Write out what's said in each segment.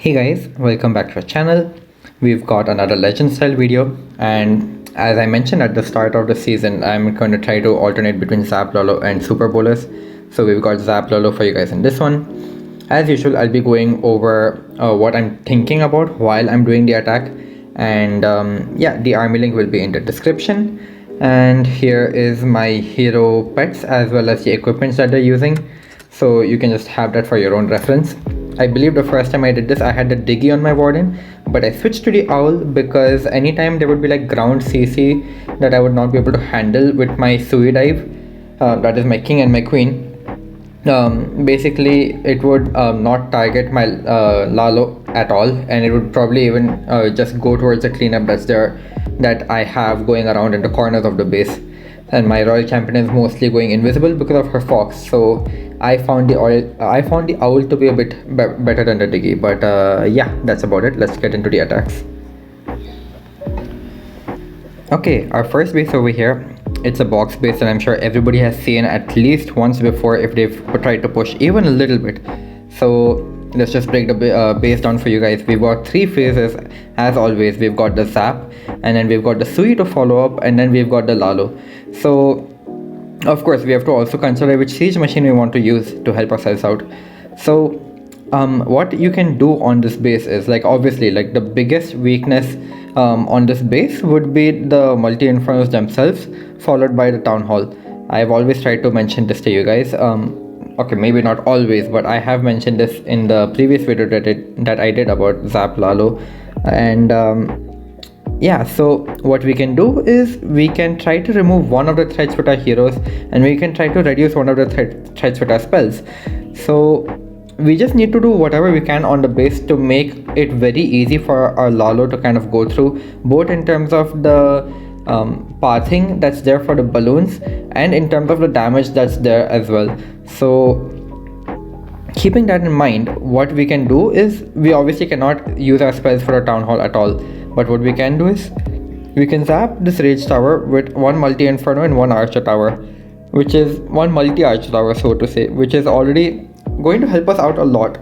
Hey guys, welcome back to our channel. We've got another legend style video, and as I mentioned at the start of the season, I'm going to try to alternate between Zap Lalo and Super Bowlers. So we've got Zap Lalo for you guys in this one. As usual, I'll be going over what I'm thinking about while I'm doing the attack, and yeah, the army link will be in the description. And here is my hero pets as well as the equipments that they're using, so you can just have that for your own reference. I believe the first time I did this, I had the Diggy on my warden, but I switched to the Owl because anytime there would be like ground CC that I would not be able to handle with my Sui dive, that is my king and my queen. Basically, it would not target my Lalo at all, and it would probably even just go towards the cleanup that I have going around in the corners of the base. And my royal champion is mostly going invisible because of her fox, so I found the owl to be a bit better than the Diggy. But yeah, that's about it. Let's get into the attacks. Okay, our first base over here, it's a box base that I'm sure everybody has seen at least once before if they've tried to push even a little bit. So let's just break the base down for you guys. We've got three phases as always. We've got the Zap, and then we've got the Sui to follow up, and then we've got the Lalo. So of course we have to also consider which siege machine we want to use to help ourselves out. So what you can do on this base is, like, obviously, like, the biggest weakness on this base would be the multi-infernos themselves, followed by the town hall. I've always tried to mention this to you guys. Okay, maybe not always, but I have mentioned this in the previous video that I did about Zap Lalo. And yeah, so what we can do is we can try to remove one of the threats with our heroes, and we can try to reduce one of the threats with our spells. So we just need to do whatever we can on the base to make it very easy for our Lalo to kind of go through, both in terms of the pathing that's there for the balloons and in terms of the damage that's there as well. So keeping that in mind, what we can do is, we obviously cannot use our spells for a town hall at all, but what we can do is we can zap this rage tower with one multi-inferno and one archer tower, which is one multi-archer tower, so to say, which is already going to help us out a lot,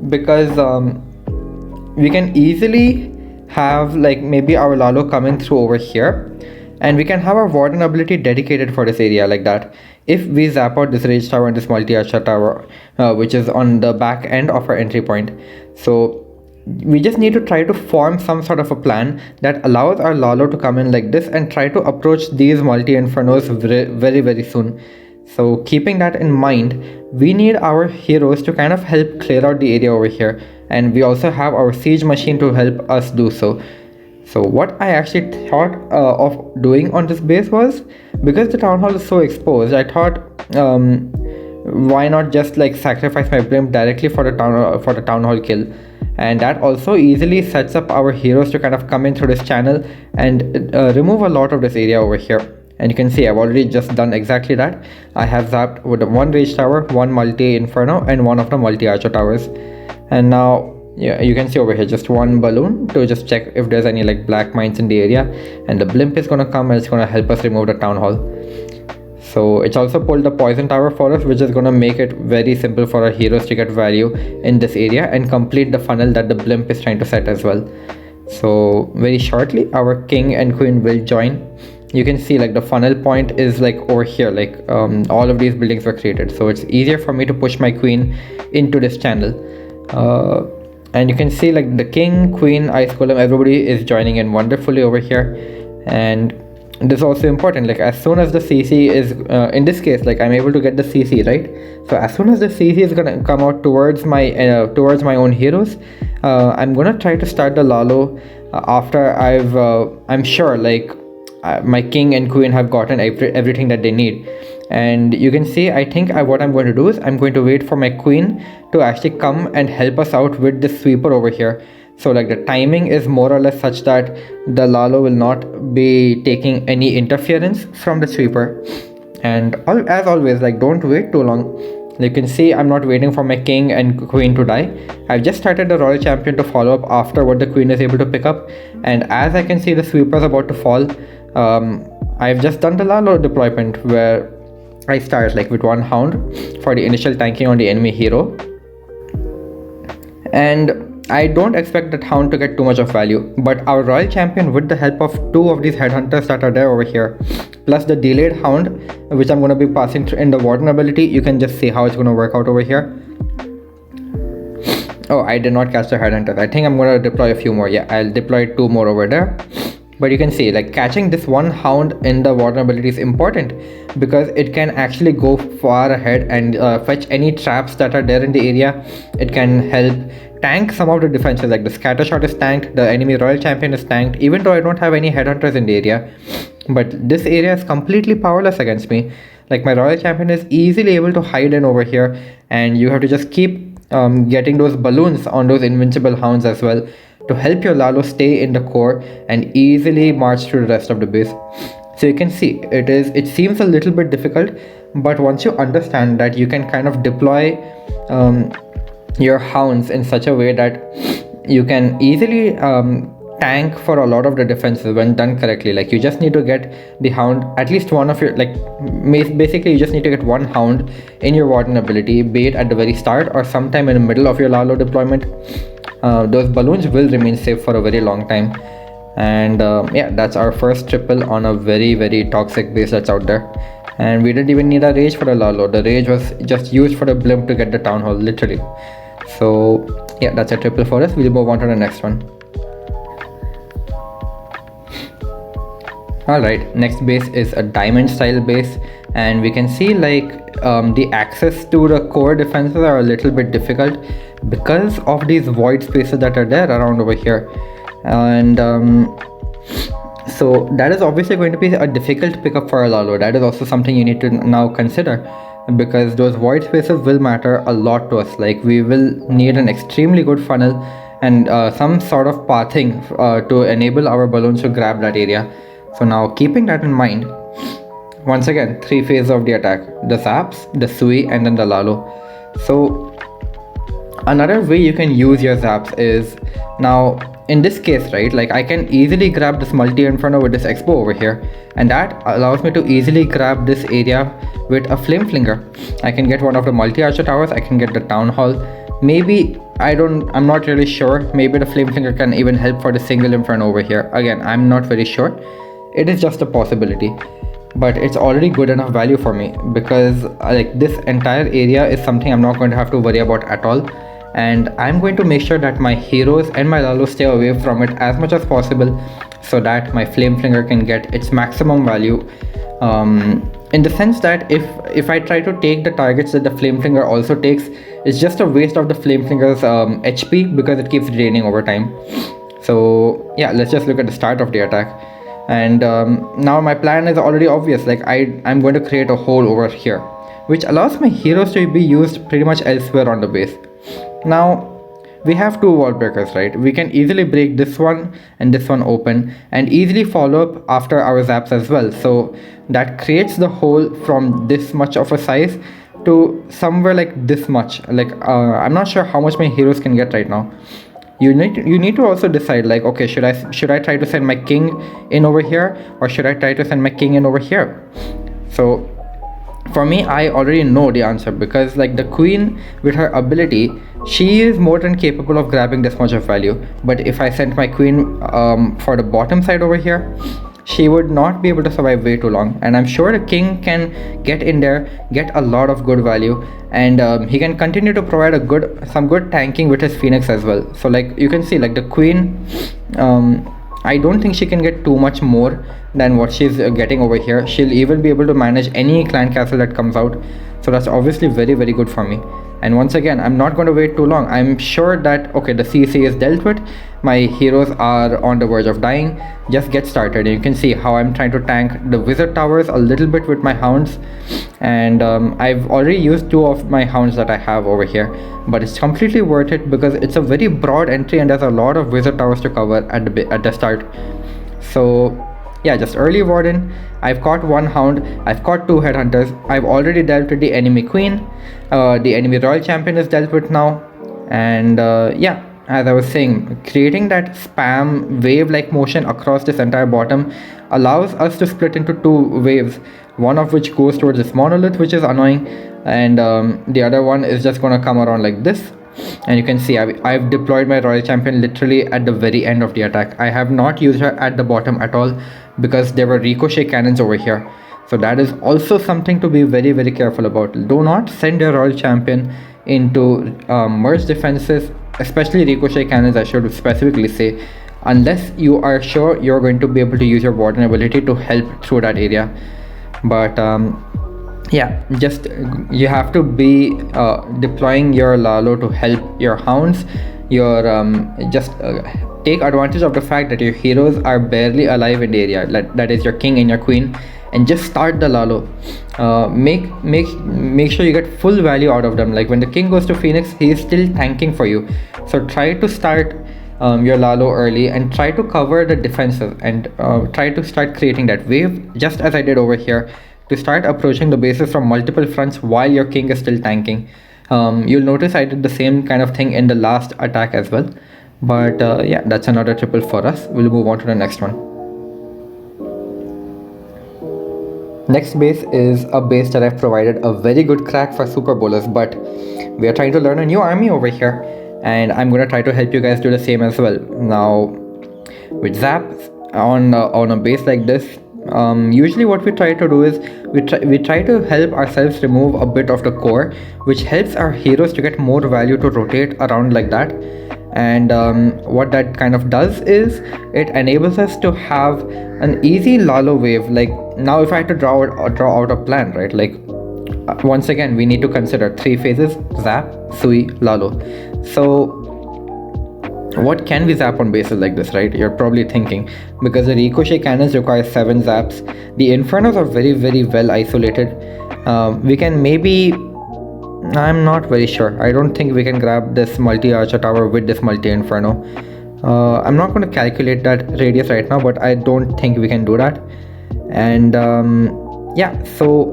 because we can easily have, like, maybe our Lalo coming through over here, and we can have our warden ability dedicated for this area like that. If we zap out this rage tower and this multi-archer tower, which is on the back end of our entry point. So we just need to try to form some sort of a plan that allows our Lalo to come in like this and try to approach these multi-infernos very, very soon. So keeping that in mind, we need our heroes to kind of help clear out the area over here, and we also have our siege machine to help us do so. So what I actually thought of doing on this base was, because the town hall is so exposed, I thought why not just, like, sacrifice my blimp directly for the town hall kill, and that also easily sets up our heroes to kind of come in through this channel and remove a lot of this area over here. And you can see I've already just done exactly that. I have zapped with one rage tower, one multi-inferno, and one of the multi-archer towers. And now, yeah, you can see over here just one balloon to just check if there's any, like, black mines in the area, and the blimp is gonna come and it's gonna help us remove the town hall. So it's also pulled the poison tower for us, which is gonna make it very simple for our heroes to get value in this area and complete the funnel that the blimp is trying to set as well. So very shortly our king and queen will join. You can see, like, the funnel point is, like, over here, like, all of these buildings were created, so it's easier for me to push my queen into this channel. And you can see, like, the king, queen, ice golem, everybody is joining in wonderfully over here. And this is also important, like, as soon as the CC is in this case, like, I'm able to get the CC, right? So as soon as the CC is gonna come out towards my own heroes, I'm gonna try to start the Lalo after I'm sure, like, my king and queen have gotten everything that they need. And you can see, I think what I'm going to do is I'm going to wait for my queen to actually come and help us out with this sweeper over here. So, like, the timing is more or less such that the Lalo will not be taking any interference from the sweeper. And as always, like, don't wait too long. You can see I'm not waiting for my king and queen to die. I've just started the royal champion to follow up after what the queen is able to pick up, and as I can see the sweeper is about to fall, I've just done the Lalo deployment where I start, like, with one hound for the initial tanking on the enemy hero, and I don't expect that hound to get too much of value, but our royal champion, with the help of two of these headhunters that are there over here, plus the delayed hound, which I'm going to be passing through in the warden ability, you can just see how it's going to work out over here. Oh, I did not catch the headhunters. I think I'm going to deploy a few more. Yeah, I'll deploy two more over there. But you can see, like, catching this one hound in the warden ability is important because it can actually go far ahead and fetch any traps that are there in the area. It can help tank some of the defenses, like the scatter shot is tanked, the enemy royal champion is tanked, even though I don't have any headhunters in the area. But this area is completely powerless against me. Like, my royal champion is easily able to hide in over here, and you have to just keep getting those balloons on those invincible hounds as well to help your Lalo stay in the core and easily march through the rest of the base. So you can see it seems a little bit difficult, but once you understand that you can kind of deploy your hounds in such a way that you can easily tank for a lot of the defenses when done correctly. Like, you just need to get the hound, at least one of your, like, basically you just need to get one hound in your warden ability, be it at the very start or sometime in the middle of your Lalo deployment. Those balloons will remain safe for a very long time. And yeah, that's our first triple on a very, very toxic base that's out there. And we didn't even need a rage for the Lalo. The rage was just used for the blimp to get the town hall, literally. So yeah, that's a triple for us. We'll move on to the next one. Alright, next base is a diamond style base, and we can see, like, the access to the core defenses are a little bit difficult because of these void spaces that are there around over here. And so that is obviously going to be a difficult pickup for a Lalo. That is also something you need to now consider, because those void spaces will matter a lot to us. Like, we will need an extremely good funnel and some sort of pathing to enable our balloons to grab that area. So now, keeping that in mind, once again, three phases of the attack: the zaps, the sui, and then the Lalo. So another way you can use your zaps is, now in this case, right, like, I can easily grab this multi inferno with this expo over here, and that allows me to easily grab this area with a flame flinger. I can get one of the multi archer towers, I can get the town hall, maybe I'm not really sure, maybe the flame flinger can even help for the single inferno over here. Again, I'm not very sure. It is just a possibility, but it's already good enough value for me because like, this entire area is something I'm not going to have to worry about at all. And I'm going to make sure that my heroes and my Lalo stay away from it as much as possible, so that my flame flinger can get its maximum value, in the sense that if I try to take the targets that the flame flinger also takes, it's just a waste of the flame flinger's HP because it keeps draining over time. So yeah, let's just look at the start of the attack. And now my plan is already obvious. Like, I'm going to create a hole over here, which allows my heroes to be used pretty much elsewhere on the base. Now we have two wall breakers, right? We can easily break this one and this one open and easily follow up after our zaps as well. So that creates the hole from this much of a size to somewhere like this much. Like, I'm not sure how much my heroes can get right now. You need to also decide, like, okay, should I try to send my king in over here, or should I try to send my king in over here? So for me, I already know the answer, because like, the queen with her ability, she is more than capable of grabbing this much of value. But if I sent my queen for the bottom side over here, she would not be able to survive way too long. And I'm sure the king can get in there, get a lot of good value, and he can continue to provide some good tanking with his phoenix as well. So like, you can see, like, the queen, I don't think she can get too much more than what she's getting over here. She'll even be able to manage any clan castle that comes out. So that's obviously very, very good for me. And once again, I'm not going to wait too long. I'm sure that, okay, the CC is dealt with, my heroes are on the verge of dying. Just get started. And you can see how I'm trying to tank the wizard towers a little bit with my hounds. And I've already used two of my hounds that I have over here, but it's completely worth it because it's a very broad entry and there's a lot of wizard towers to cover at the start. So yeah, just early warden. I've caught one hound, I've caught two headhunters, I've already dealt with the enemy queen, the enemy royal champion is dealt with now. And yeah, as I was saying, creating that spam wave like motion across this entire bottom allows us to split into two waves, one of which goes towards this monolith, which is annoying, and the other one is just gonna come around like this And you can see I've deployed my royal champion literally at the very end of the attack. I have not used her at the bottom at all because there were ricochet cannons over here. So that is also something to be very very careful about. Do not send your royal champion into merge defenses, especially ricochet cannons, I should specifically say, unless you are sure you're going to be able to use your warden ability to help through that area. But yeah, just you have to be deploying your Lalo to help your hounds. Your just take advantage of the fact that your heroes are barely alive in the area, that is your king and your queen, and just start the Lalo. Make sure you get full value out of them. Like when the king goes to Phoenix, he is still tanking for you, so try to start your Lalo early and try to cover the defenses, and try to start creating that wave just as I did over here, to start approaching the bases from multiple fronts while your king is still tanking. You'll notice I did the same kind of thing in the last attack as well. But yeah, that's another triple for us. We'll move on to the next one. Next base is a base that I've provided a very good crack for super bowlers, but we are trying to learn a new army over here, and I'm gonna try to help you guys do the same as well. Now with Zap on a base like this, usually what we try to do is we try to help ourselves remove a bit of the core, which helps our heroes to get more value to rotate around like that. And what that kind of does is it enables us to have an easy Lalo wave. Like now if I had to draw out a plan, right, like once again we need to consider 3 phases: Zap, Sui, Lalo. So what can we zap on bases like this, right? You're probably thinking, because the ricochet cannons require 7 zaps, the infernos are very very well isolated. We can maybe, I'm not very sure, I don't think we can grab this multi archer tower with this multi inferno. I'm not going to calculate that radius right now, but I don't think we can do that. And yeah, so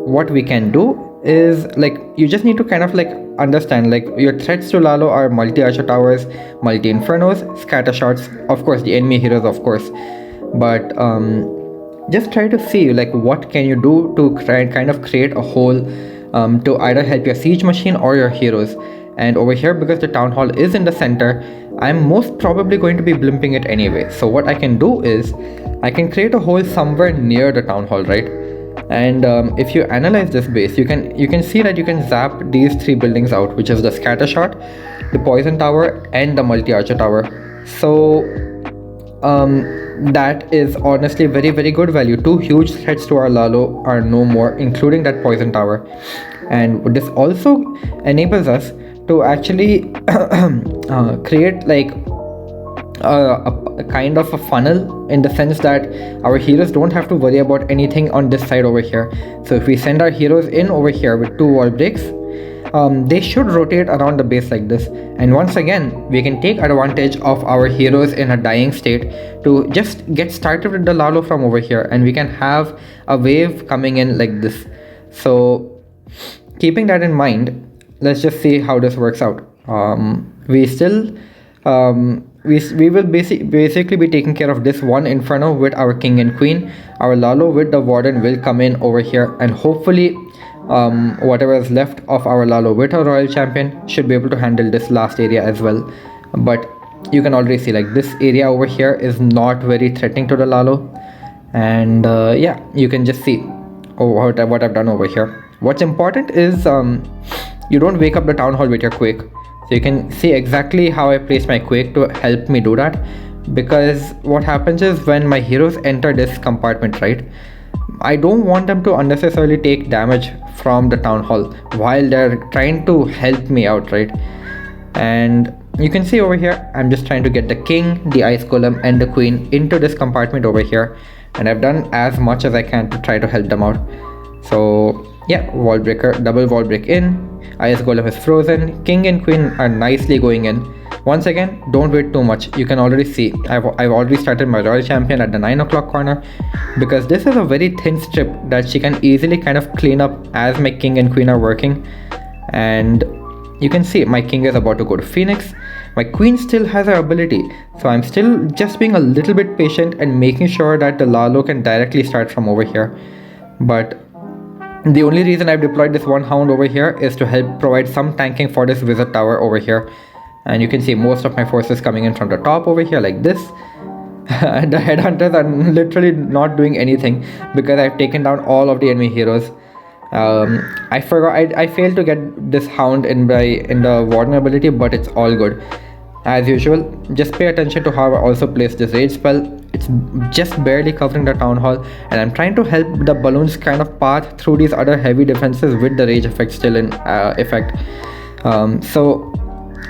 what we can do is, like, you just need to kind of like understand, like, your threats to Lalo are multi archer towers, multi infernos, scatter shots, of course the enemy heroes, of course. But just try to see like what can you do to kind of create a hole to either help your siege machine or your heroes. And over here, because the town hall is in the center, I'm most probably going to be blimping it anyway. So what I can do is I can create a hole somewhere near the town hall, right? And if you analyze this base, you can see that you can zap these 3 buildings out, which is the scatter shot, the poison tower, and the multi archer tower. So that is honestly very very good value. 2 huge threats to our Lalo are no more, including that poison tower. And this also enables us to actually create like a kind of a funnel, in the sense that our heroes don't have to worry about anything on this side over here. So if we send our heroes in over here with 2 wall breaks, they should rotate around the base like this, and once again we can take advantage of our heroes in a dying state to just get started with the Lalo from over here, and we can have a wave coming in like this. So keeping that in mind, let's just see how this works out. We still we will basically be taking care of this one inferno with our king and queen. Our Lalo with the warden will come in over here, and hopefully whatever is left of our Lalo with our royal champion should be able to handle this last area as well. But you can already see like this area over here is not very threatening to the Lalo. And yeah, you can just see what I've done over here. What's important is you don't wake up the town hall with your quake. So you can see exactly how I placed my quake to help me do that, because what happens is when my heroes enter this compartment, right, I don't want them to unnecessarily take damage from the town hall while they're trying to help me out, right? And you can see over here I'm just trying to get the king, the ice golem, and the queen into this compartment over here, and I've done as much as I can to try to help them out. So yeah, wall breaker, double wall break in, ice golem is frozen, king and queen are nicely going in. Once again, don't wait too much. You can already see I've already started my royal champion at the 9 o'clock corner, because this is a very thin strip that she can easily kind of clean up as my king and queen are working. And you can see my king is about to go to Phoenix. My queen still has her ability, so I'm still just being a little bit patient and making sure that the Lalo can directly start from over here. But The only reason I've deployed this one hound over here is to help provide some tanking for this wizard tower over here. And you can see most of my forces coming in from the top over here like this. And the headhunters are literally not doing anything because I've taken down all of the enemy heroes. I forgot, I failed to get this hound in the warden ability, but it's all good. As usual, just pay attention to how I also place this rage spell. It's just barely covering the town hall, and I'm trying to help the balloons kind of pass through these other heavy defenses with the rage effect still in effect. So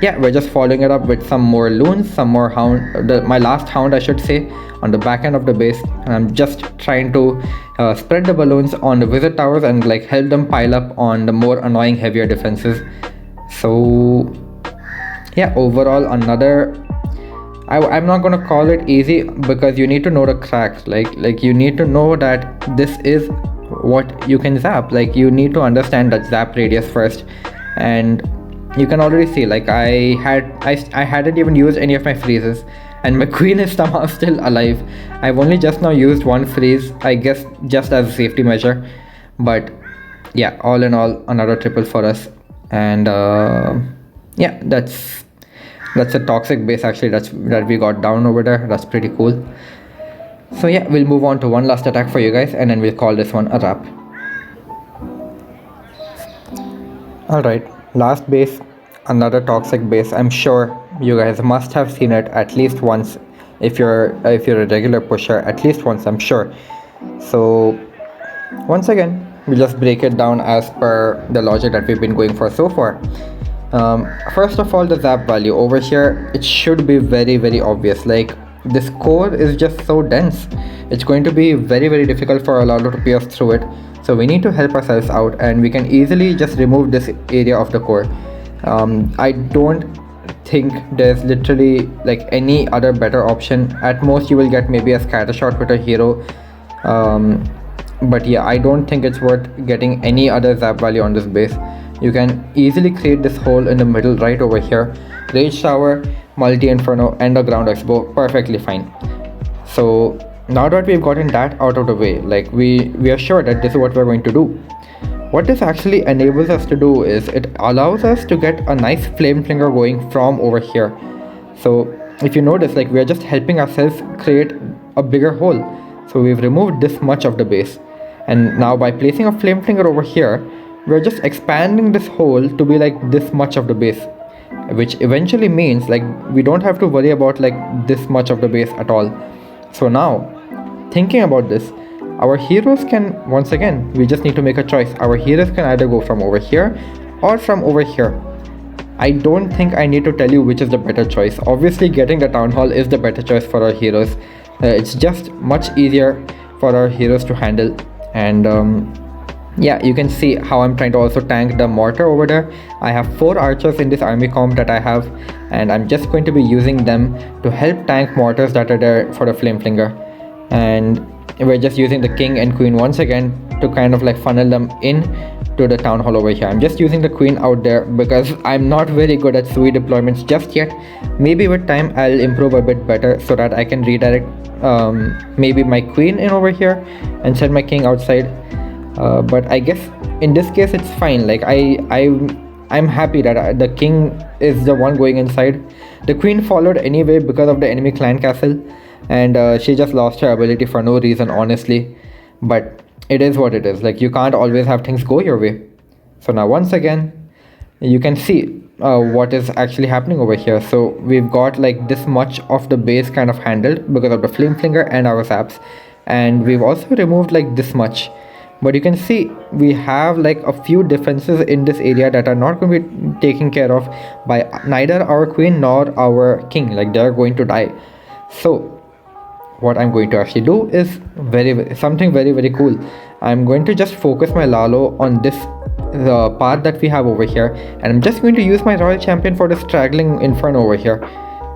yeah, we're just following it up with some more loons, some more hound, my last hound I should say, on the back end of the base. And I'm just trying to spread the balloons on the wizard towers and like help them pile up on the more annoying heavier defenses. So yeah, overall another, I'm not gonna call it easy because you need to know the cracks, like you need to know that this is what you can zap. Like you need to understand that zap radius first. And you can already see, like I hadn't even used any of my freezes, and my queen is somehow still alive. I've only just now used one freeze, I guess just as a safety measure. But yeah, all in all, another triple for us. And yeah, that's a toxic base actually that we got down over there. That's pretty cool. So yeah, we'll move on to one last attack for you guys, and then we'll call this one a wrap. Alright, last base, another toxic base. I'm sure you guys must have seen it at least once. If you're a regular pusher, at least once, I'm sure. So once again, we'll just break it down as per the logic that we've been going for so far. First of all, the zap value over here, it should be very obvious. Like this core is just so dense, it's going to be very difficult for Lalo to pierce through it. So we need to help ourselves out, and we can easily just remove this area of the core. I don't think there's literally like any other better option. At most you will get maybe a scatter shot with a hero, but yeah, I don't think it's worth getting any other zap value on this base. You can easily create this hole in the middle right over here, rage tower, multi inferno, and a ground expo, perfectly fine. So now that we've gotten that out of the way, like we are sure that this is what we're going to do. What this actually enables us to do is it allows us to get a nice flame flinger going from over here. So if you notice, like we are just helping ourselves create a bigger hole. So we've removed this much of the base, and now by placing a flame flinger over here, we're just expanding this hole to be like this much of the base, which eventually means like we don't have to worry about like this much of the base at all. So now, thinking about this, our heroes can, once again, we just need to make a choice. Our heroes can either go from over here or from over here. I don't think I need to tell you which is the better choice. Obviously, getting the town hall is the better choice for our heroes. It's just much easier for our heroes to handle. And yeah, you can see how I'm trying to also tank the mortar over there. I have 4 archers in this army comp that I have, and I'm just going to be using them to help tank mortars that are there for the flame flinger. And we're just using the king and queen once again to kind of like funnel them in to the town hall over here. I'm just using the queen out there because I'm not very good at Sui deployments just yet. Maybe with time I'll improve a bit better so that I can redirect maybe my queen in over here and send my king outside. But I guess in this case it's fine. Like I'm happy that the king is the one going inside. The queen followed anyway because of the enemy clan castle, and she just lost her ability for no reason, honestly. But it is what it is. Like you can't always have things go your way. So now once again you can see what is actually happening over here. So we've got like this much of the base kind of handled because of the flame flinger and our zaps, and we've also removed like this much. But you can see we have like a few defenses in this area that are not going to be taken care of by neither our queen nor our king. Like they're going to die. So what I'm going to actually do is something very cool. I'm going to just focus my Lalo on this part that we have over here, and I'm just going to use my royal champion for the straggling inferno over here.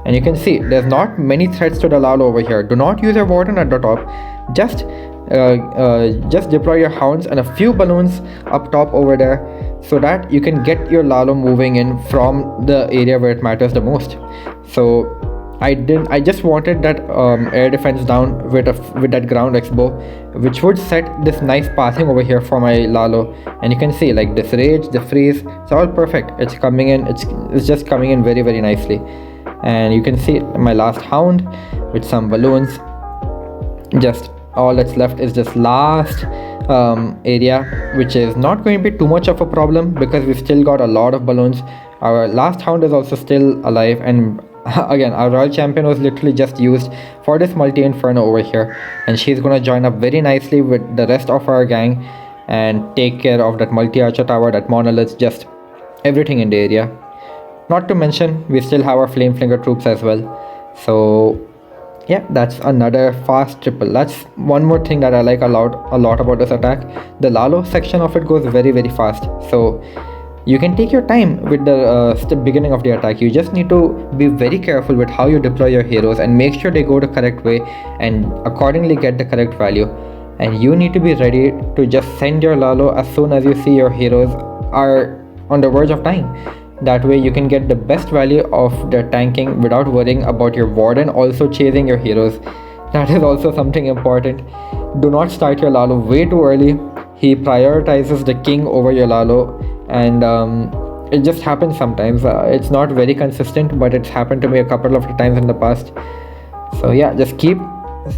And you can see there's not many threats to the Lalo over here. Do not use your warden at the top. Just deploy your hounds and a few balloons up top over there so that you can get your Lalo moving in from the area where it matters the most. So I just wanted that air defense down with that ground expo, which would set this nice pathing over here for my Lalo. And you can see like this rage, the freeze, it's all perfect. It's coming in, it's just coming in very, very nicely. And you can see my last hound with some balloons. Just all that's left is this last area, which is not going to be too much of a problem because we've still got a lot of balloons. Our last hound is also still alive, and again our royal champion was literally just used for this multi inferno over here, and she's gonna join up very nicely with the rest of our gang and take care of that multi archer tower, that monolith, just everything in the area. Not to mention we still have our flame flinger troops as well. So yeah, that's another fast triple. That's one more thing that I like a lot about this attack. The Lalo section of it goes very, very fast, so you can take your time with the beginning of the attack. You just need to be very careful with how you deploy your heroes and make sure they go the correct way and accordingly get the correct value. And you need to be ready to just send your Lalo as soon as you see your heroes are on the verge of dying. That way you can get the best value of the tanking without worrying about your warden also chasing your heroes. That is also something important. Do not start your Lalo way too early. He prioritizes the king over your Lalo, and it just happens sometimes. It's not very consistent, but it's happened to me a couple of times in the past. So yeah, just keep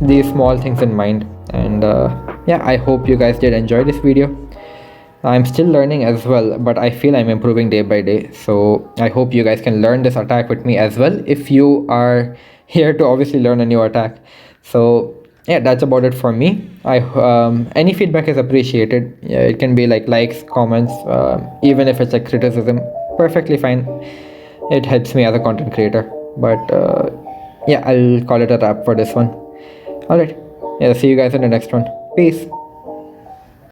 these small things in mind. And yeah, I hope you guys did enjoy this video. I'm still learning as well, but I feel I'm improving day by day. So I hope you guys can learn this attack with me as well if you are here to obviously learn a new attack. So yeah, that's about it for me. Any feedback is appreciated. Yeah, it can be like likes, comments, even if it's like criticism, perfectly fine. It helps me as a content creator. But yeah, I'll call it a wrap for this one. Alright, yeah, see you guys in the next one. Peace.